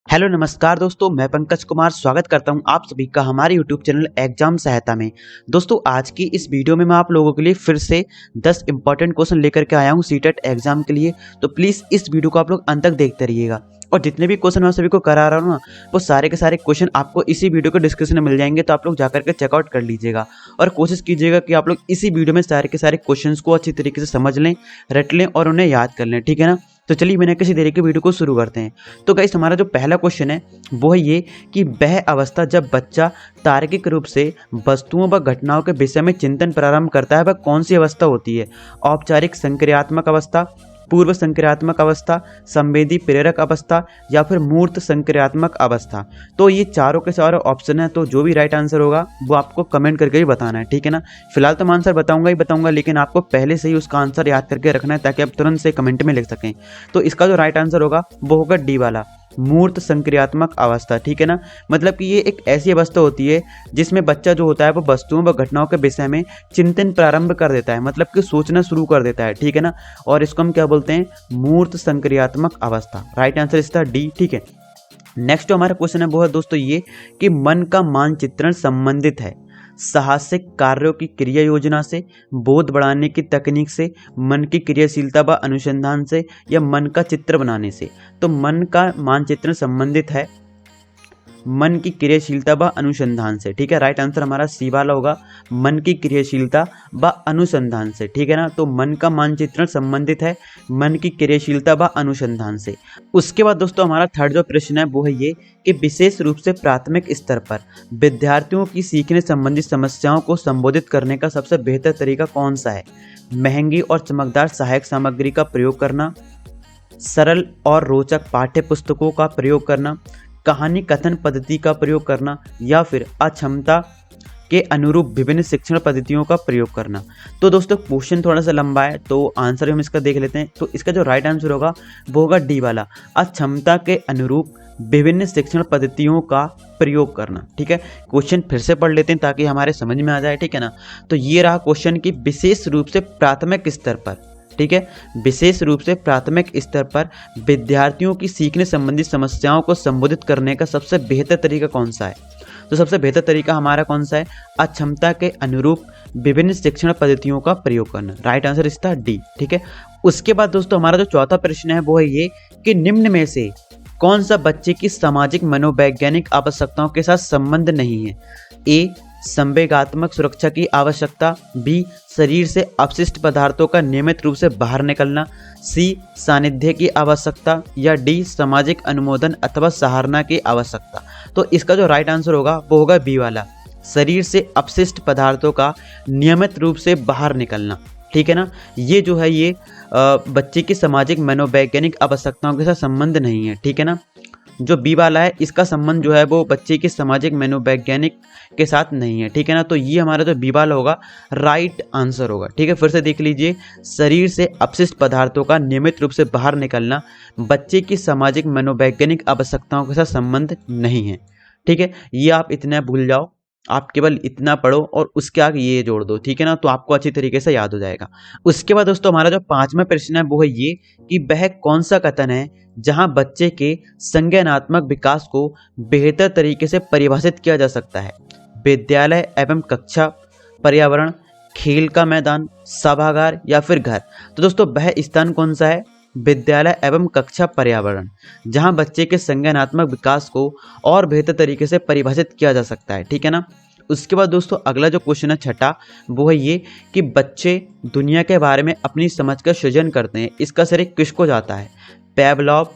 Hello नमस्कार दोस्तों, मैं पंकज कुमार स्वागत करता हूं आप सभी का हमारे यूट्यूब चैनल एग्जाम सहायता में। दोस्तों आज की इस वीडियो में मैं आप लोगों के लिए फिर से 10 इंपॉर्टेंट क्वेश्चन लेकर के आया हूं सीटेट एग्जाम के लिए। तो प्लीज़ इस वीडियो को आप लोग अंत तक देखते रहिएगा और जितने भी क्वेश्चन मैं सभी को करा रहा हूँ ना वो सारे के सारे क्वेश्चन आपको इसी वीडियो के डिस्क्रिप्शन में मिल जाएंगे। तो आप लोग जाकर के चेकआउट कर लीजिएगा और कोशिश कीजिएगा कि आप लोग इसी वीडियो में सारे के सारे क्वेश्चन को अच्छी तरीके से समझ लें, रट लें और उन्हें याद कर लें, ठीक है ना। तो चलिए बिना किसी देरी के वीडियो को शुरू करते हैं। तो गाइस हमारा जो पहला क्वेश्चन है वो है ये कि वह अवस्था जब बच्चा तार्किक रूप से वस्तुओं व घटनाओं के विषय में चिंतन प्रारंभ करता है वह कौन सी अवस्था होती है। औपचारिक संक्रियात्मक अवस्था, पूर्व संक्रियात्मक अवस्था, संवेदी प्रेरक अवस्था या फिर मूर्त संक्रियात्मक अवस्था। तो ये चारों के चारों ऑप्शन है, तो जो भी राइट आंसर होगा वो आपको कमेंट करके ही बताना है, ठीक है ना। फिलहाल तो मैं आंसर बताऊंगा ही बताऊंगा, लेकिन आपको पहले से ही उसका आंसर याद करके रखना है ताकि आप तुरंत से कमेंट में लिख सकें। तो इसका जो राइट आंसर होगा वो होगा डी वाला, मूर्त संक्रियात्मक अवस्था, ठीक है ना। मतलब कि ये एक ऐसी अवस्था होती है जिसमें बच्चा जो होता है वो वस्तुओं व घटनाओं के विषय में चिंतन प्रारंभ कर देता है, मतलब कि सोचना शुरू कर देता है, ठीक है ना। और इसको हम क्या बोलते हैं, मूर्त संक्रियात्मक अवस्था। राइट आंसर इसका डी, ठीक है। नेक्स्ट जो हमारा क्वेश्चन है वो है दोस्तों ये कि मन का मानचित्रण संबंधित है साहसिक कार्यों की क्रिया योजना से, बोध बढ़ाने की तकनीक से, मन की क्रियाशीलता व अनुसंधान से या मन का चित्र बनाने से। तो मन का मानचित्रण संबंधित है मन की क्रियाशीलता व अनुसंधान से, ठीक है। राइट आंसर हमारा सी वाला होगा, मन की क्रियाशीलता व अनुसंधान से, ठीक है ना। तो मन का मानचित्रण संबंधित है मन की क्रियाशीलता व अनुसंधान से। उसके बाद दोस्तों हमारा थर्ड जो प्रश्न है वो है ये कि विशेष रूप से प्राथमिक स्तर पर विद्यार्थियों की सीखने संबंधी समस्याओं को संबोधित करने का सबसे बेहतर तरीका कौन सा है। महंगी और चमकदार सहायक सामग्री का प्रयोग करना, सरल और रोचक पाठ्य पुस्तकों का प्रयोग करना, कहानी कथन पद्धति का प्रयोग करना या फिर अक्षमता के अनुरूप विभिन्न शिक्षण पद्धतियों का प्रयोग करना। तो दोस्तों क्वेश्चन थोड़ा सा लंबा है तो आंसर हम इसका देख लेते हैं। तो इसका जो राइट आंसर होगा वो होगा डी वाला, अक्षमता के अनुरूप विभिन्न शिक्षण पद्धतियों का प्रयोग करना, ठीक है। क्वेश्चन फिर से पढ़ लेते हैं ताकि हमारे समझ में आ जाए, ठीक है ना। तो ये रहा क्वेश्चन की विशेष रूप से प्राथमिक स्तर पर, ठीक है, विशेष रूप से प्राथमिक स्तर पर विद्यार्थियों की सीखने संबंधी समस्याओं को संबोधित करने का सबसे बेहतर तरीका कौन सा है। तो सबसे बेहतर तरीका हमारा कौन सा है, अक्षमता के अनुरूप विभिन्न शिक्षण पद्धतियों का प्रयोग करना। राइट आंसर इसका डी, ठीक है। उसके बाद दोस्तों हमारा जो चौथा प्रश्न है वो है ये कि निम्न में से कौन सा बच्चे की सामाजिक मनोवैज्ञानिक आवश्यकताओं के साथ संबंध नहीं है। ए संवेगात्मक सुरक्षा की आवश्यकता, बी शरीर से अपशिष्ट पदार्थों का नियमित रूप से बाहर निकलना, सी सानिध्य की आवश्यकता या डी सामाजिक अनुमोदन अथवा सराहना की आवश्यकता। तो इसका जो राइट आंसर होगा वो होगा बी वाला, शरीर से अपशिष्ट पदार्थों का नियमित रूप से बाहर निकलना, ठीक है ना। ये जो है ये बच्चे की सामाजिक मनोवैज्ञानिक आवश्यकताओं के साथ संबंध नहीं है, ठीक है ना। जो बी वाला है इसका संबंध जो है वो बच्चे की सामाजिक मनोवैज्ञानिक के साथ नहीं है, ठीक है ना। तो ये हमारा जो बी वाला होगा राइट आंसर होगा, ठीक है। फिर से देख लीजिए, शरीर से अपशिष्ट पदार्थों का नियमित रूप से बाहर निकलना बच्चे की सामाजिक मनोवैज्ञानिक आवश्यकताओं के साथ संबंध नहीं है, ठीक है। ये आप इतना भूल जाओ, आप केवल इतना पढ़ो और उसके आगे ये जोड़ दो, ठीक है ना। तो आपको अच्छी तरीके से याद हो जाएगा। उसके बाद दोस्तों हमारा जो पांचवा प्रश्न है वो है ये कि वह कौन सा कथन है जहां बच्चे के संज्ञानात्मक विकास को बेहतर तरीके से परिभाषित किया जा सकता है। विद्यालय एवं कक्षा, पर्यावरण, खेल का मैदान, सभागार या फिर घर। तो दोस्तों वह स्थान कौन सा है, विद्यालय एवं कक्षा पर्यावरण, जहां बच्चे के संज्ञानात्मक विकास को और बेहतर तरीके से परिभाषित किया जा सकता है, ठीक है ना। उसके बाद दोस्तों अगला जो क्वेश्चन है छठा वो है ये कि बच्चे दुनिया के बारे में अपनी समझ का सृजन करते हैं, इसका श्रेय किसको जाता है। पेवलॉव,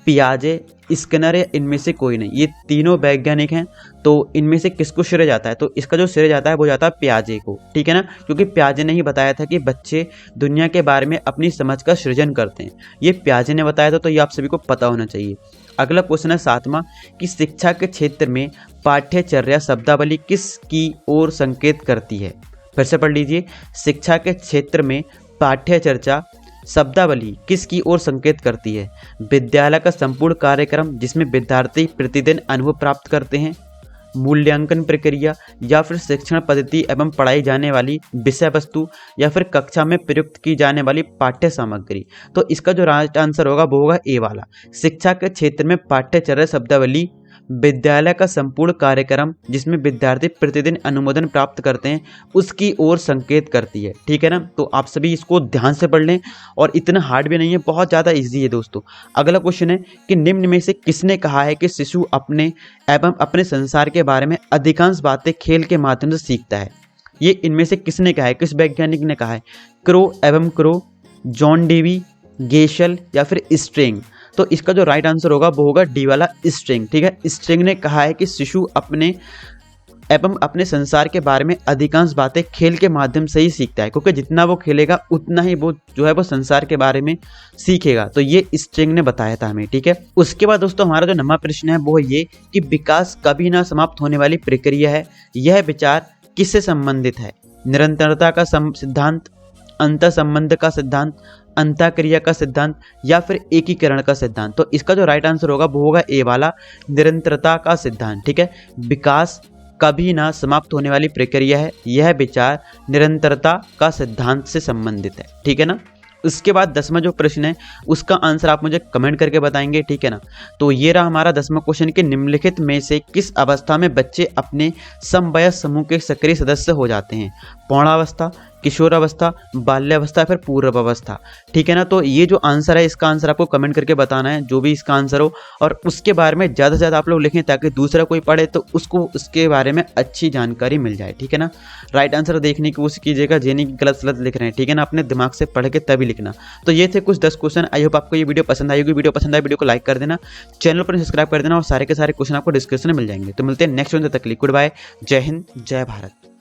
पियाजे, स्किनर या इनमें से कोई नहीं। ये तीनों वैज्ञानिक हैं, तो इनमें से किसको श्रेय जाता है। तो इसका जो श्रेय जाता है वो जाता है पियाजे को, ठीक है ना, क्योंकि पियाजे ने ही बताया था कि बच्चे दुनिया के बारे में अपनी समझ का सृजन करते हैं। ये पियाजे ने बताया था, तो ये आप सभी को पता होना चाहिए। अगला क्वेश्चन है सातवां कि शिक्षा के क्षेत्र में पाठ्यचर्या शब्दावली किस की ओर संकेत करती है। फिर से पढ़ लीजिए, शिक्षा के क्षेत्र में पाठ्यचर्या शब्दावली किसकी ओर संकेत करती है। विद्यालय का संपूर्ण कार्यक्रम जिसमें विद्यार्थी प्रतिदिन अनुभव प्राप्त करते हैं, मूल्यांकन प्रक्रिया या फिर शिक्षण पद्धति एवं पढ़ाई जाने वाली विषय वस्तु या फिर कक्षा में प्रयुक्त की जाने वाली पाठ्य सामग्री। तो इसका जो राइट आंसर होगा वो होगा ए वाला। शिक्षा के क्षेत्र में पाठ्यचर्या शब्दावली विद्यालय का संपूर्ण कार्यक्रम जिसमें विद्यार्थी प्रतिदिन अनुमोदन प्राप्त करते हैं उसकी ओर संकेत करती है। ठीक है ना, तो आप सभी इसको ध्यान से पढ़ लें और इतना हार्ड भी नहीं है, बहुत ज़्यादा इजी है दोस्तों। अगला क्वेश्चन है कि निम्न में से किसने कहा है कि शिशु अपने एवं अपने संसार के बारे में अधिकांश बातें खेल के माध्यम से सीखता है। ये इनमें से किसने कहा है, किस वैज्ञानिक ने कहा है? क्रो एवं क्रो, जॉन डेवी, गेशल या फिर स्ट्रिंग। तो इसका जो राइट आंसर होगा वो होगा डी वाला, स्ट्रिंग। ठीक है, स्ट्रिंग ने कहा है कि शिशु अपने एवं अपने संसार के बारे में अधिकांश बातें खेल के माध्यम से ही सीखता है, क्योंकि जितना वो खेलेगा उतना ही वो जो है वो संसार के बारे में सीखेगा। तो ये स्ट्रिंग ने बताया था हमें। ठीक है, उसके बाद दोस्तों हमारा जो नंबर प्रश्न है वो ये कि विकास कभी ना समाप्त होने वाली प्रक्रिया है, यह विचार किससे संबंधित है? निरंतरता का सिद्धांत, अंतर संबंध का सिद्धांत, अंतःक्रिया का सिद्धांत या फिर एकीकरण का सिद्धांत। तो इसका जो राइट आंसर होगा वो होगा ए वाला, निरंतरता का सिद्धांत। ठीक है, विकास कभी ना समाप्त होने वाली प्रक्रिया है, यह विचार निरंतरता का सिद्धांत से संबंधित है। ठीक है ना। उसके बाद 10वां जो प्रश्न है उसका आंसर आप मुझे कमेंट करके बताएंगे। ठीक है ना, तो ये रहा हमारा 10वां क्वेश्चन कि निम्नलिखित में से किस अवस्था में बच्चे अपने समवयस्क समूह के सक्रिय सदस्य हो जाते हैं? पौणावस्था, किशोरावस्था, बाल्यावस्था या फिर पूर्वावस्था। ठीक है ना, तो ये जो आंसर है इसका आंसर आपको कमेंट करके बताना है, जो भी इसका आंसर हो, और उसके बारे में ज़्यादा से ज़्यादा आप लोग लिखें ताकि दूसरा कोई पढ़े तो उसको उसके बारे में अच्छी जानकारी मिल जाए। ठीक है ना, राइट आंसर देखने की कोशिश कीजिएगा, जे नहीं गलत गलत लिख रहे हैं। ठीक है ना, अपने दिमाग से पढ़ के तभी लिखना। तो ये थे कुछ 10 क्वेश्चन। आई होप आपको ये वीडियो पसंद आएगी। वीडियो पसंद आए वीडियो को लाइक कर देना, चैनल पर सब्सक्राइब कर देना और सारे के सारे क्वेश्चन आपको डिस्क्रिप्शन में मिल जाएंगे। तो मिलते हैं नेक्स्ट वीडियो, तक के लिए गुड बाय, जय हिंद, जय भारत।